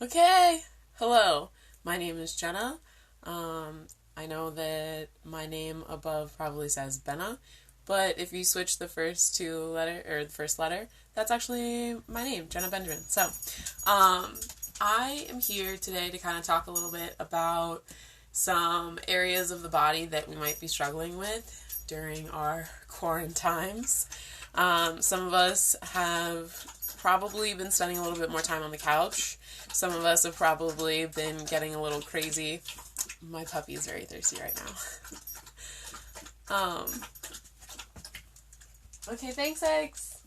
Okay, hello. My name is Jenna. I know that my name above probably says Benna, but if you switch the first two letter or the first letter, that's actually my name, Jenna Benjamin. Um, I am here today to kind of talk a little bit about some areas of the body that we might be struggling with during our quarantines. Some of us have probably been spending a little bit more time on the couch. Some of us have probably been getting a little crazy. My puppy is very thirsty right now. Okay, thanks, eggs.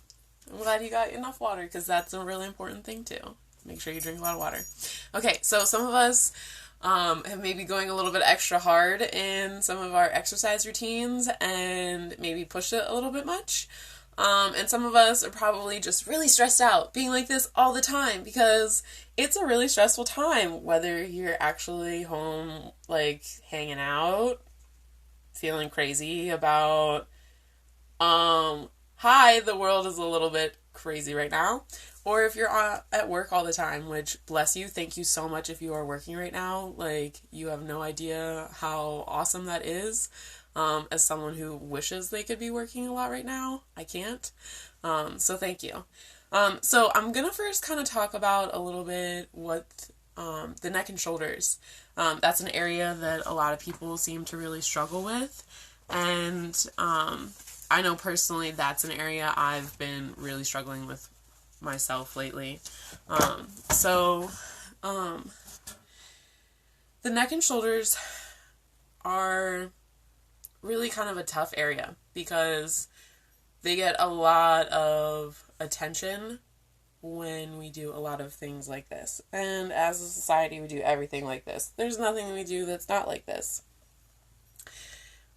I'm glad you got enough water because that's a really important thing too. Make sure you drink a lot of water. Okay, so some of us have maybe going a little bit extra hard in some of our exercise routines and maybe pushed it a little bit much. And some of us are probably just really stressed out being like this all the time because it's a really stressful time, whether you're actually home, like hanging out, feeling crazy about, hi, the world is a little bit crazy right now, or if you're at work all the time, which bless you, thank you so much if you are working right now. Like, you have no idea how awesome that is. As someone who wishes they could be working a lot right now, I can't. So thank you. So I'm gonna first kind of talk about a little bit what the neck and shoulders. That's an area that a lot of people seem to really struggle with, and I know personally that's an area I've been really struggling with myself lately. So the neck and shoulders are really kind of a tough area because they get a lot of attention when we do a lot of things like this. And as a society, we do everything like this. There's nothing we do that's not like this.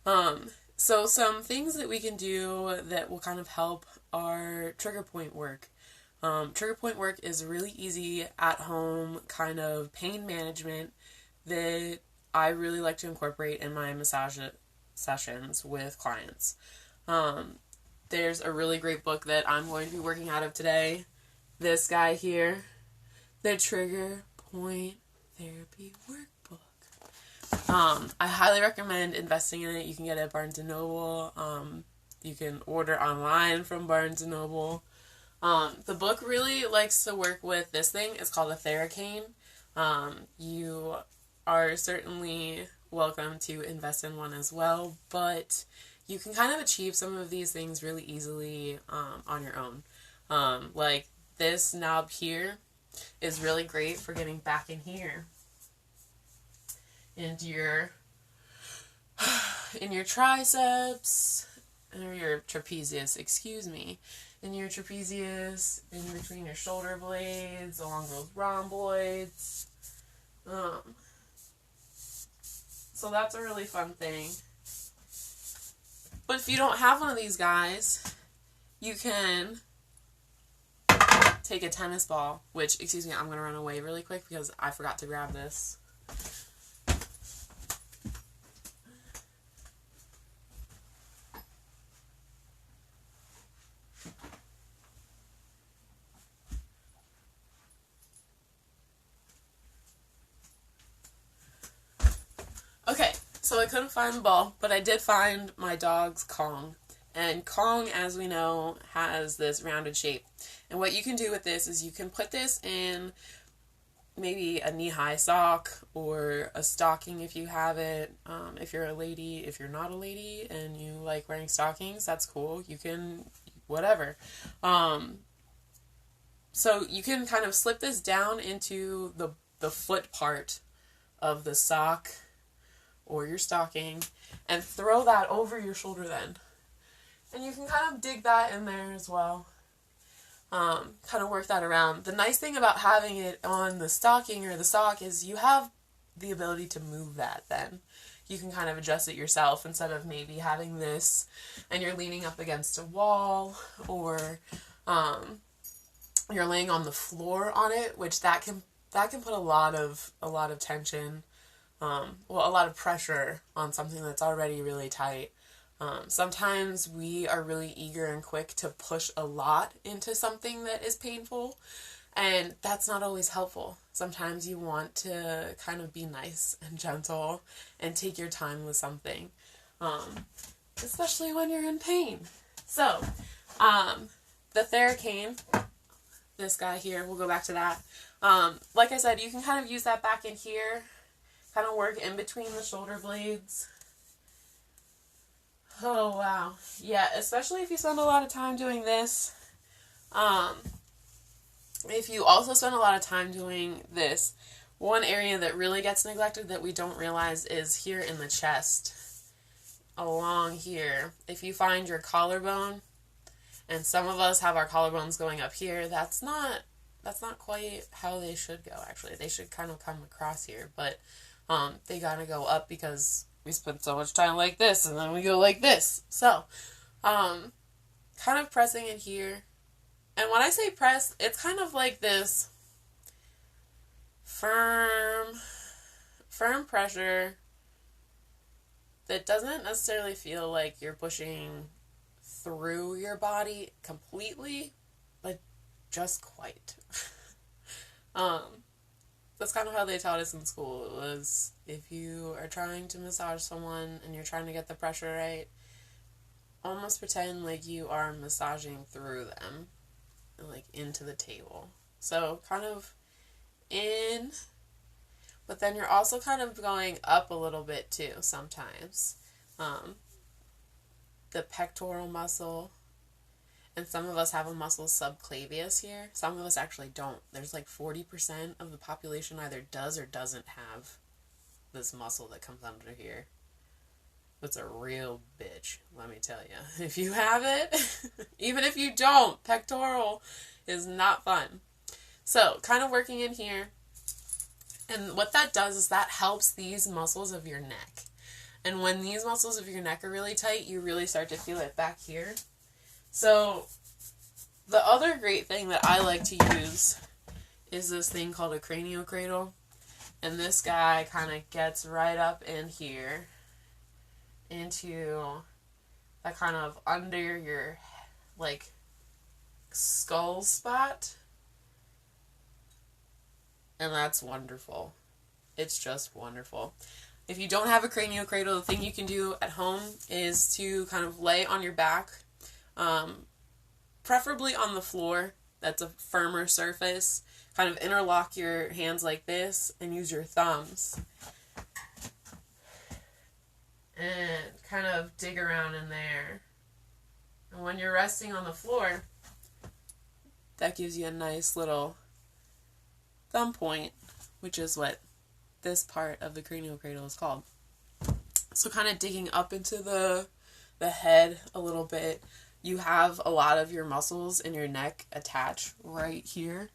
So some things that we can do that will kind of help are trigger point work. Trigger point work is really easy at home kind of pain management that I really like to incorporate in my massage sessions with clients. There's a really great book that I'm going to be working out of today. This guy here, the Trigger Point Therapy Workbook. I highly recommend investing in it. You can get it at Barnes & Noble. You can order online from Barnes & Noble. The book really likes to work with this thing. It's called a Theracane. You are certainly welcome to invest in one as well, but you can kind of achieve some of these things really easily on your own. Like this knob here is really great for getting back in here into your triceps or your trapezius, excuse me, in your trapezius, in between your shoulder blades, along those rhomboids. So that's a really fun thing. But if you don't have one of these guys, you can take a tennis ball, which, excuse me, I'm going to run away really quick because I forgot to grab this. Okay, so I couldn't find the ball, but I did find my dog's Kong. And Kong, as we know, has this rounded shape. And what you can do with this is you can put this in maybe a knee-high sock or a stocking if you have it. If you're a lady, if you're not a lady and you like wearing stockings, that's cool. You can, whatever. So you can kind of slip this down into the foot part of the sock or your stocking and throw that over your shoulder then. And you can kind of dig that in there as well. Kind of work that around. The nice thing about having it on the stocking or the sock is you have the ability to move that then. You can kind of adjust it yourself instead of maybe having this and you're leaning up against a wall or you're laying on the floor on it, which that can put a lot of tension, a lot of pressure on something that's already really tight. Sometimes we are really eager and quick to push a lot into something that is painful, And that's not always helpful. Sometimes you want to kind of be nice and gentle and take your time with something, especially when you're in pain. So, the Theracane, this guy here, we'll go back to that. Like I said, you can kind of use that back in here, kind of work in between the shoulder blades. Oh, wow. Yeah, especially if you spend a lot of time doing this. If you also spend a lot of time doing this, one area that really gets neglected that we don't realize is here in the chest. Along here. If you find your collarbone, and some of us have our collarbones going up here, that's not quite how they should go, actually. They should kind of come across here, but they gotta go up because we spend so much time like this, and then we go like this. So, kind of pressing in here. And when I say press, it's kind of like this firm pressure that doesn't necessarily feel like you're pushing through your body completely, but just quite. That's kind of how they taught us in school. It was, if you are trying to massage someone and you're trying to get the pressure right, almost pretend like you are massaging through them, like into the table. So kind of in, but then you're also kind of going up a little bit too sometimes. The pectoral muscle, and some of us have a muscle subclavius here. Some of us actually don't. There's like 40% of the population either does or doesn't have this muscle that comes under here. It's a real bitch, let me tell you. If you have it, even if you don't, pectoral is not fun. So, kind of working in here. And what that does is that helps these muscles of your neck. And when these muscles of your neck are really tight, you really start to feel it back here. So, the other great thing that I like to use is this thing called a craniocradle. And this guy kind of gets right up in here into that kind of under your, like, skull spot. And that's wonderful. It's just wonderful. If you don't have a craniocradle, the thing you can do at home is to kind of lay on your back, preferably on the floor. That's a firmer surface. Kind of interlock your hands like this and use your thumbs. And kind of dig around in there. And when you're resting on the floor, that gives you a nice little thumb point, which is what this part of the craniocradle is called. So kind of digging up into the head a little bit, you have a lot of your muscles in your neck attached right here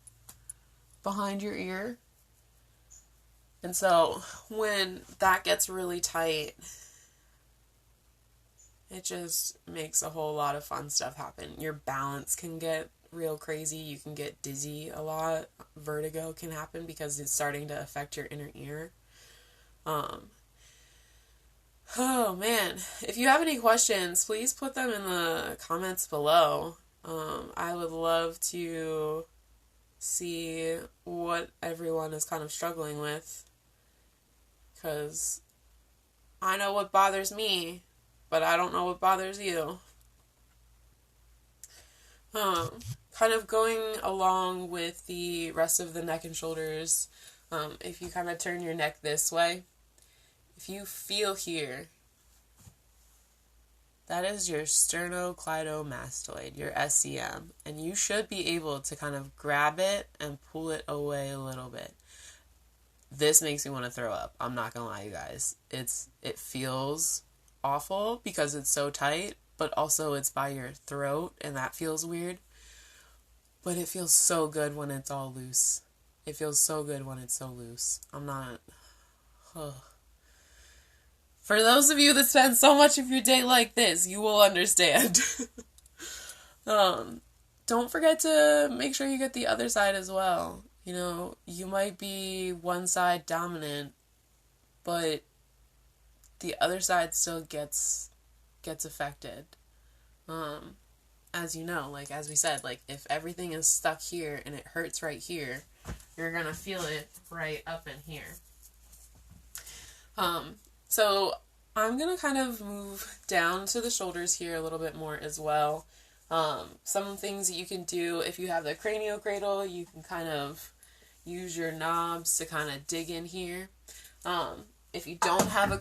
behind your ear. And so when that gets really tight, it just makes a whole lot of fun stuff happen. Your balance can get real crazy. You can get dizzy a lot. Vertigo can happen because it's starting to affect your inner ear. Oh man, if you have any questions, please put them in the comments below. I would love to see what everyone is kind of struggling with, because I know what bothers me, but I don't know what bothers you. Kind of going along with the rest of the neck and shoulders, if you kind of turn your neck this way, if you feel here, that is your sternocleidomastoid, your SCM, and you should be able to kind of grab it and pull it away a little bit. This makes me want to throw up. I'm not gonna lie, you guys. It feels awful because it's so tight, but also it's by your throat, and that feels weird. But it feels so good when it's all loose. It feels so good when it's so loose. I'm not... For those of you that spend so much of your day like this, you will understand. Don't forget to make sure you get the other side as well. You know, you might be one side dominant, but the other side still gets affected. And as you know, like as we said, like if everything is stuck here and it hurts right here, you're gonna feel it right up in here. So I'm gonna kind of move down to the shoulders here a little bit more as well. Some things that you can do if you have the craniocradle, you can kind of use your knobs to kind of dig in here. If you don't have a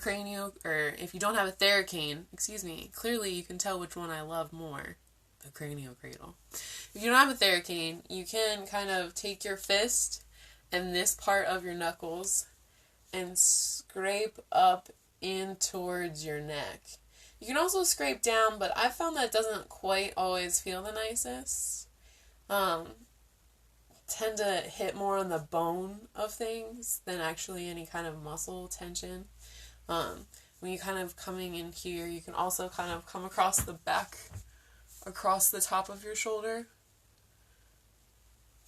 if you don't have a Theracane, excuse me, clearly you can tell which one I love more, the craniocradle. If you don't have a Theracane, you can kind of take your fist and this part of your knuckles and scrape up in towards your neck. You can also scrape down, but I've found that doesn't quite always feel the nicest. Tend to hit more on the bone of things than actually any kind of muscle tension. When you kind of coming in here, you can also kind of come across the back, across the top of your shoulder.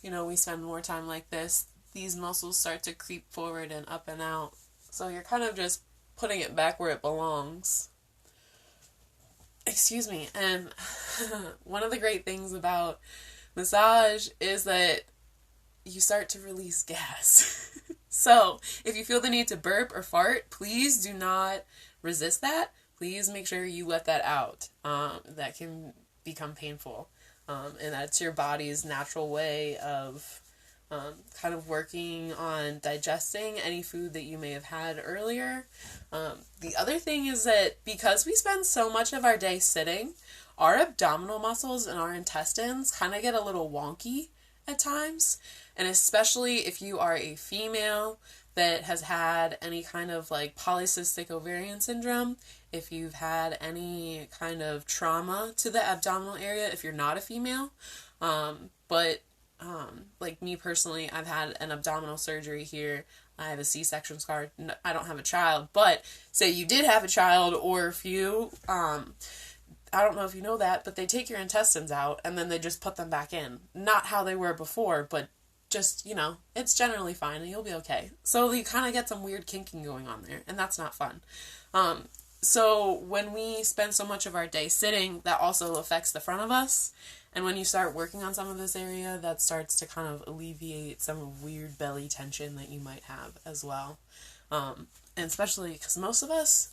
You know, we spend more time like this. These muscles start to creep forward and up and out. So you're kind of just putting it back where it belongs. Excuse me. And one of the great things about massage is that you start to release gas. So if you feel the need to burp or fart, please do not resist that. Please make sure you let that out. That can become painful. And that's your body's natural way of kind of working on digesting any food that you may have had earlier. The other thing is that because we spend so much of our day sitting, our abdominal muscles and our intestines kind of get a little wonky at times. And especially if you are a female that has had any kind of like polycystic ovarian syndrome, if you've had any kind of trauma to the abdominal area, if you're not a female, like me personally, I've had an abdominal surgery here. I have a C-section scar. I don't have a child, but say you did have a child, or if you, I don't know if you know that, but they take your intestines out and then they just put them back in. Not how they were before, but just, you know, it's generally fine and you'll be okay. So you kind of get some weird kinking going on there, and that's not fun. So when we spend so much of our day sitting, that also affects the front of us. And when you start working on some of this area, that starts to kind of alleviate some weird belly tension that you might have as well. And especially because most of us,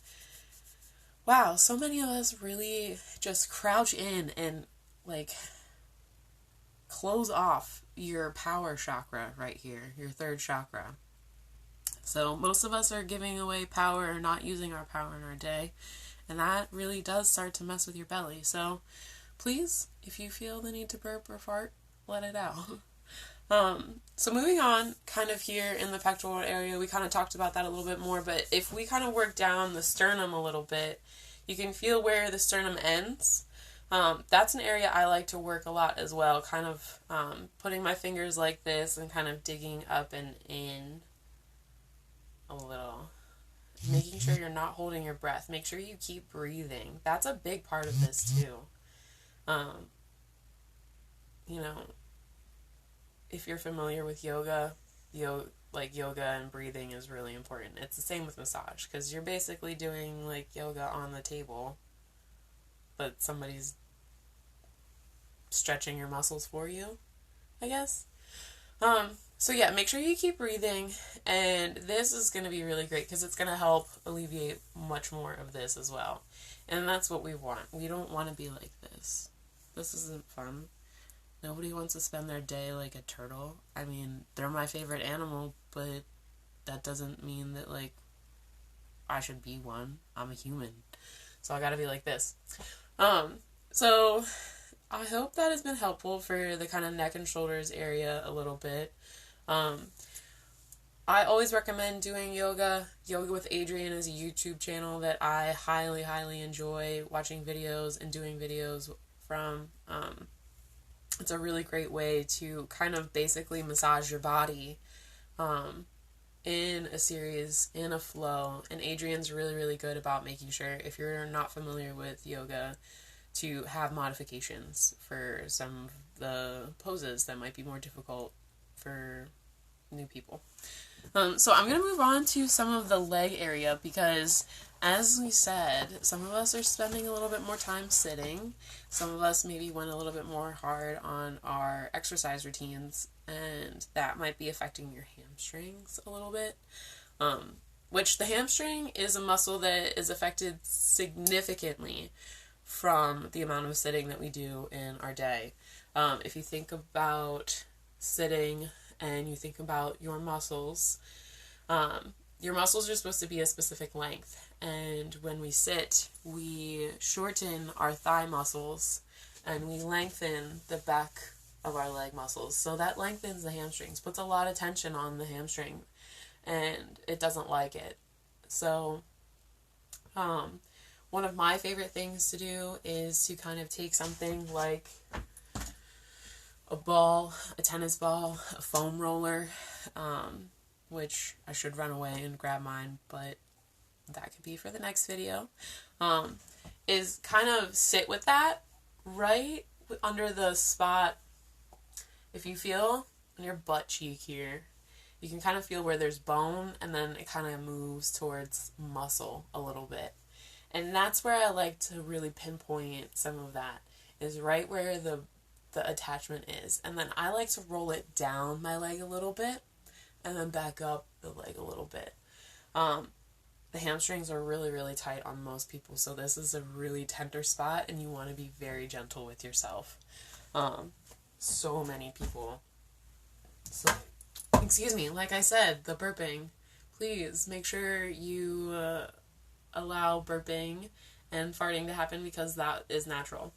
wow, so many of us really just crouch in and like close off your power chakra right here, your third chakra. So most of us are giving away power or not using our power in our day, and that really does start to mess with your belly. So please, if you feel the need to burp or fart, let it out. So moving on, kind of here in the pectoral area, we kind of talked about that a little bit more, but if we kind of work down the sternum a little bit, you can feel where the sternum ends. That's an area I like to work a lot as well, kind of putting my fingers like this and kind of digging up and in a little. Making sure you're not holding your breath. Make sure you keep breathing. That's a big part of this too. You know, if you're familiar with yoga and breathing is really important. It's the same with massage, because you're basically doing like yoga on the table, but somebody's stretching your muscles for you, I guess. So yeah, make sure you keep breathing, and this is going to be really great because it's going to help alleviate much more of this as well. And that's what we want. We don't want to be like this. This isn't fun. Nobody wants to spend their day like a turtle. I mean, they're my favorite animal, but that doesn't mean that, like, I should be one. I'm a human. So I gotta be like this. So I hope that has been helpful for the kind of neck and shoulders area a little bit. I always recommend doing yoga. Yoga with Adriene is a YouTube channel that I highly, highly enjoy watching videos and doing videos from. It's a really great way to kind of basically massage your body in a series, in a flow. And Adriene's really, really good about making sure, if you're not familiar with yoga, to have modifications for some of the poses that might be more difficult for new people. So I'm going to move on to some of the leg area, because as we said, some of us are spending a little bit more time sitting. Some of us maybe went a little bit more hard on our exercise routines, and that might be affecting your hamstrings a little bit. Which the hamstring is a muscle that is affected significantly from the amount of sitting that we do in our day. If you think about sitting and you think about your muscles are supposed to be a specific length. And when we sit, we shorten our thigh muscles and we lengthen the back of our leg muscles. So that lengthens the hamstrings, puts a lot of tension on the hamstring, and it doesn't like it. So, one of my favorite things to do is to kind of take something like a ball, a tennis ball, a foam roller, which I should run away and grab mine, but that could be for the next video, is kind of sit with that right under the spot. If you feel on your butt cheek here, you can kind of feel where there's bone, and then it kind of moves towards muscle a little bit. And that's where I like to really pinpoint some of that, is right where the attachment is. And then I like to roll it down my leg a little bit, and then back up the leg a little bit. The hamstrings are really, really tight on most people, so this is a really tender spot, and you want to be very gentle with yourself. So many people. So, excuse me, like I said, the burping. Please make sure you allow burping and farting to happen, because that is natural.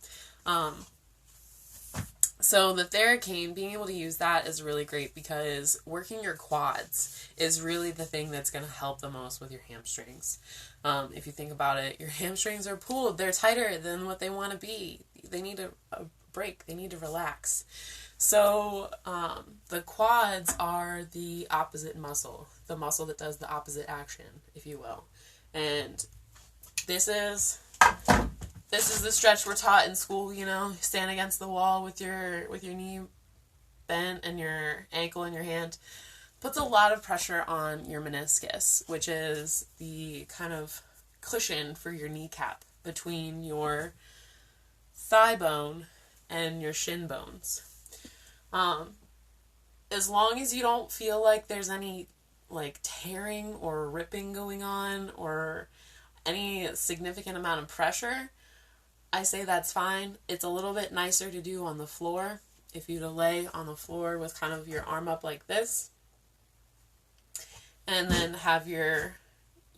So the Theracane, being able to use that is really great, because working your quads is really the thing that's going to help the most with your hamstrings. If you think about it, your hamstrings are pulled. They're tighter than what they want to be. They need a break. They need to relax. So the quads are the opposite muscle, the muscle that does the opposite action, if you will. And this is the stretch we're taught in school, you know, stand against the wall with your knee bent and your ankle in your hand. Puts a lot of pressure on your meniscus, which is the kind of cushion for your kneecap between your thigh bone and your shin bones. As long as you don't feel like there's any like tearing or ripping going on or any significant amount of pressure, I say that's fine. It's a little bit nicer to do on the floor. If you lay on the floor with kind of your arm up like this, and then have your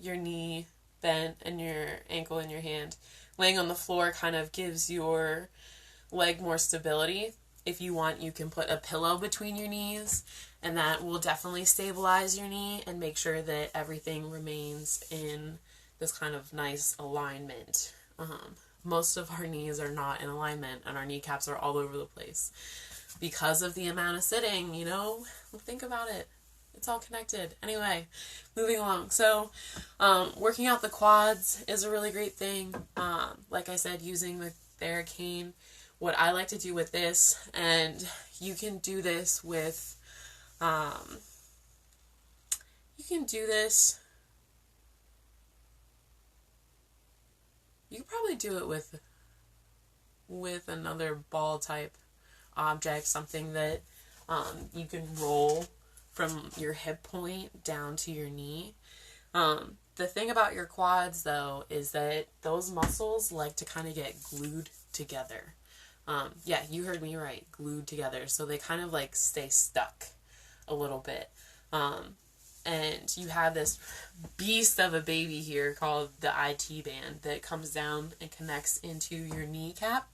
knee bent and your ankle in your hand. Laying on the floor kind of gives your leg more stability. If you want, you can put a pillow between your knees, and that will definitely stabilize your knee and make sure that everything remains in this kind of nice alignment. Most of our knees are not in alignment, and our kneecaps are all over the place because of the amount of sitting, you know? Think about it. It's all connected. Anyway, moving along. So, working out the quads is a really great thing. Like I said, using the Theracane. What I like to do with this, and you can do this with, you can probably do it with another ball type object, something that you can roll from your hip point down to your knee. The thing about your quads, though, is that those muscles like to kind of get glued together. Yeah, you heard me right, glued together. So they kind of like stay stuck a little bit. And you have this beast of a baby here called the IT band that comes down and connects into your kneecap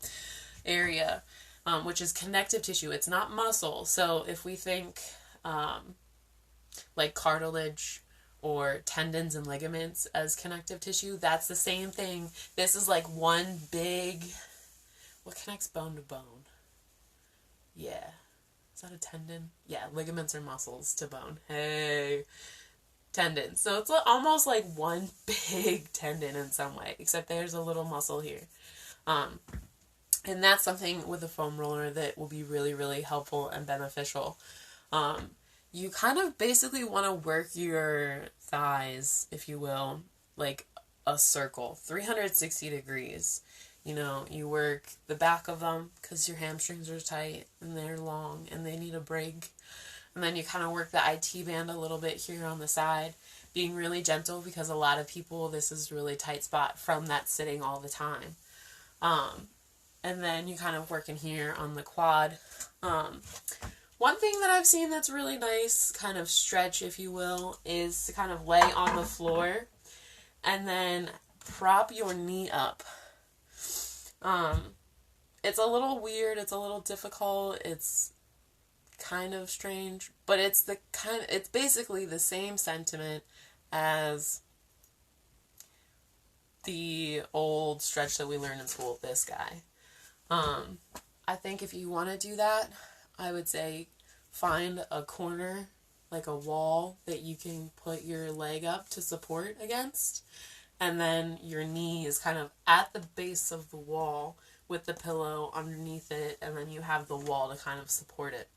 area, which is connective tissue. It's not muscle. So if we think like cartilage or tendons and ligaments as connective tissue, that's the same thing. This is like one big... What connects bone to bone? Yeah. Is that a tendon? Yeah, ligaments are muscles to bone. Hey. Tendons. So it's almost like one big tendon in some way, except there's a little muscle here. And that's something with a foam roller that will be really, really helpful and beneficial. You kind of basically want to work your thighs, if you will, like a circle, 360 degrees. You know, you work the back of them because your hamstrings are tight and they're long and they need a break. And then you kind of work the IT band a little bit here on the side, being really gentle because a lot of people, this is a really tight spot from that sitting all the time. And then you kind of work in here on the quad. One thing that I've seen that's really nice, kind of stretch, if you will, is to kind of lay on the floor and then prop your knee up. It's a little weird, it's a little difficult, it's kind of strange, but it's basically the same sentiment as the old stretch that we learned in school, this guy. I think if you want to do that, I would say find a corner, like a wall, that you can put your leg up to support against. And then your knee is kind of at the base of the wall with the pillow underneath it. And then you have the wall to kind of support it.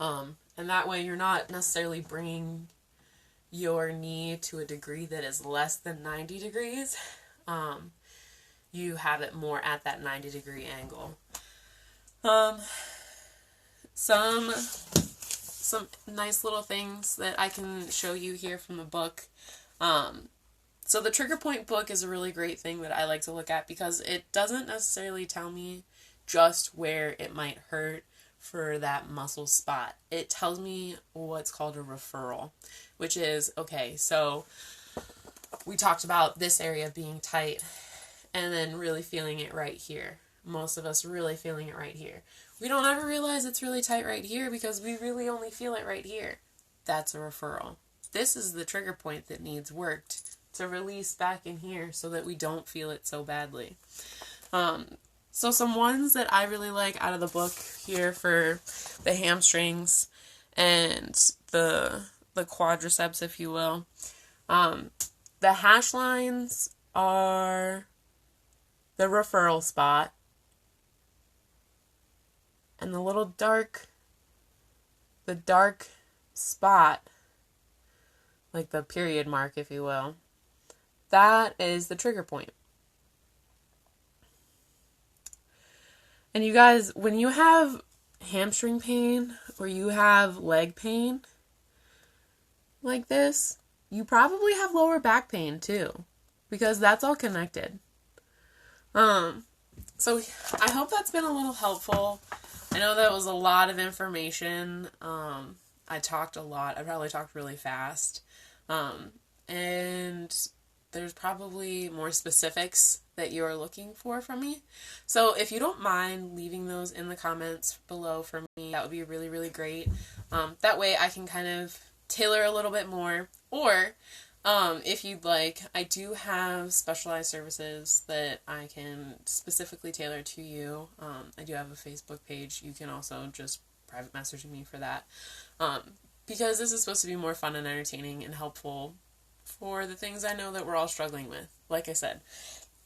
And that way you're not necessarily bringing your knee to a degree that is less than 90 degrees. You have it more at that 90-degree angle. Some nice little things that I can show you here from the book. So the Trigger Point book is a really great thing that I like to look at because it doesn't necessarily tell me just where it might hurt for that muscle spot. It tells me what's called a referral, which is, okay, so we talked about this area being tight and then really feeling it right here. Most of us really feeling it right here. We don't ever realize it's really tight right here because we really only feel it right here. That's a referral. This is the trigger point that needs worked to release back in here so that we don't feel it so badly. So some ones that I really like out of the book here for the hamstrings and the quadriceps, if you will. The hash lines are the referral spot. And the dark spot, like the period mark, if you will, that is the trigger point. And you guys, when you have hamstring pain or you have leg pain like this, you probably have lower back pain too, because that's all connected. So I hope that's been a little helpful. I know that was a lot of information. I talked a lot. I probably talked really fast. And there's probably more specifics that you're looking for from me. So if you don't mind leaving those in the comments below for me, that would be really, really great. That way I can kind of tailor a little bit more. Or if you'd like, I do have specialized services that I can specifically tailor to you. I do have a Facebook page. You can also just private message me for that. Because this is supposed to be more fun and entertaining and helpful for the things I know that we're all struggling with. Like I said,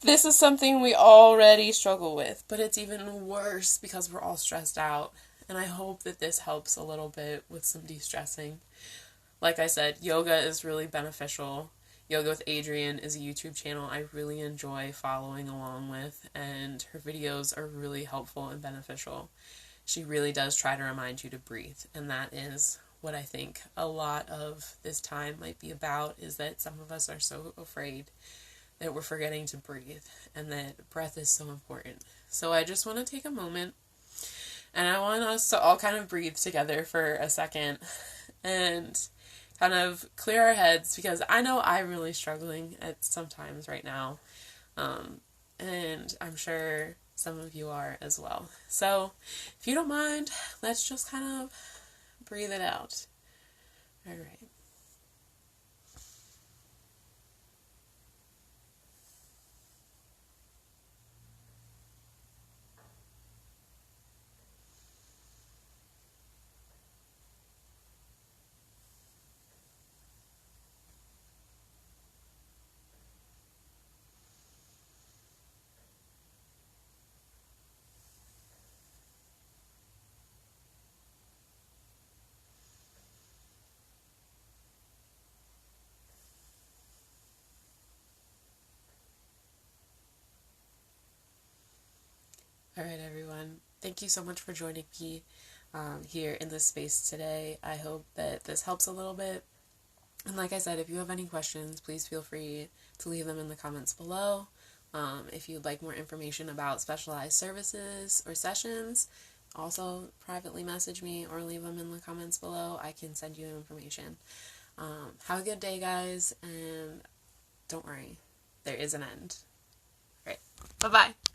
this is something we already struggle with, but it's even worse because we're all stressed out. And I hope that this helps a little bit with some de-stressing. Like I said, yoga is really beneficial. Yoga with Adriene is a YouTube channel I really enjoy following along with, and her videos are really helpful and beneficial. She really does try to remind you to breathe, and that is what I think a lot of this time might be about, is that some of us are so afraid that we're forgetting to breathe, and that breath is so important. So I just want to take a moment, and I want us to all kind of breathe together for a second, and kind of clear our heads, because I know I'm really struggling at sometimes right now, and I'm sure some of you are as well. So if you don't mind, let's just kind of breathe it out. All right. Alright, everyone. Thank you so much for joining me here in this space today. I hope that this helps a little bit. And like I said, if you have any questions, please feel free to leave them in the comments below. If you'd like more information about specialized services or sessions, also privately message me or leave them in the comments below. I can send you information. Have a good day, guys, and don't worry, there is an end. All right, bye-bye.